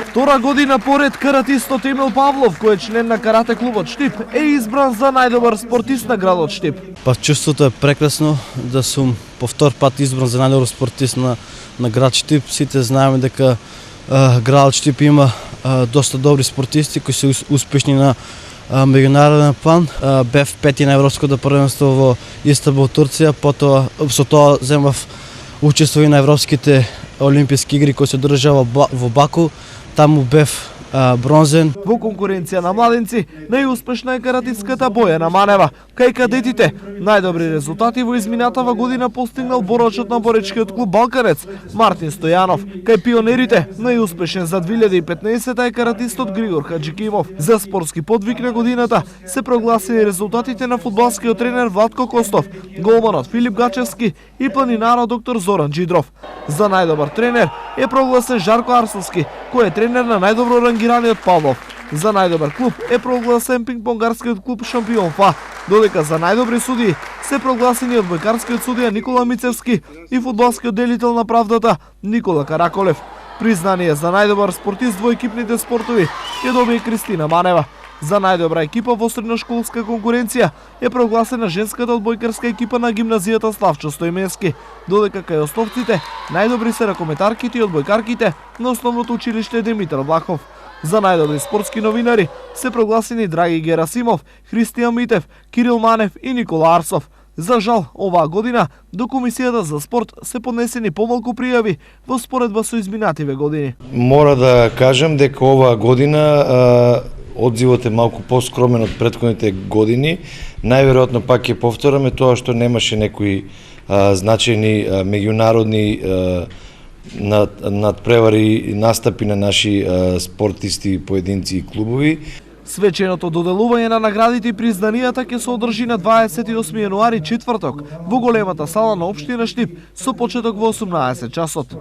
Втора година поред каратистот Емил Павлов, кој е член на карате клубот Штип, е избран за најдобар спортист на градот Штип. Па чувството е прекрасно да сум по втор пат избран за најдобар спортист на град Штип. Сите знаеме дека градот Штип има доста добри спортисти кои се успешни на меѓународен план. Бев пети на европското првенство во Истанбул, Турција, потоа со тоа земав учество и на европските олимписки игри кои се одржаа во Баку. Таму бев бронзен. Во конкуренција на младенци, најуспешна е каратистката Бојана Манева. Кај кадетите, најдобри резултати во изминатава година постигнал борачот на боречкиот клуб Балканец Мартин Стојанов. Кај пионерите, најуспешен за 2015 е каратистот Григор Хаджикимов. За спортски подвиг на годината се прогласени резултатите на фудбалскиот тренер Владко Костов, голманот Филип Гачевски и планинарот доктор Зоран Джидров. За најдобар тренер е прогласен Жарко Арсовски, кој е тренер на најдобро рангираниот Павлов. За најдобар клуб е прогласен пинг-понгарскиот клуб Шампион ФА, додека за најдобри судии се прогласени одбојкарскиот судија Никола Мицевски и фудбалскиот делител на правдата Никола Караколев. Признание за најдобар спортист во екипните спортови ќе добие Кристина Манева. За најдобра екипа во средношколска конкуренција е прогласена женската одбојкарска екипа на гимназијата Славчо Стоименски, додека кај остовците најдобри се ракометарките и одбојкарките на основното училиште Димитар Влахов. За најдобри спортски новинари се прогласени Драги Герасимов, Христијан Митев, Кирил Манев и Никола Арсов. За жал, оваа година до Комисијата за спорт се поднесени помалку пријави во споредба со изминативе години. Мора да кажам дека оваа година одзивот е малку поскромен од претходните години. Најверојатно пак ќе повтораме тоа што немаше некои значајни меѓународни надпревари и настапи на наши спортисти, поединци и клубови. Свеченото доделување на наградите и признанијата ќе се одржи на 28 јануари, четврток, во големата сала на општина Штип со почеток во 18 часот.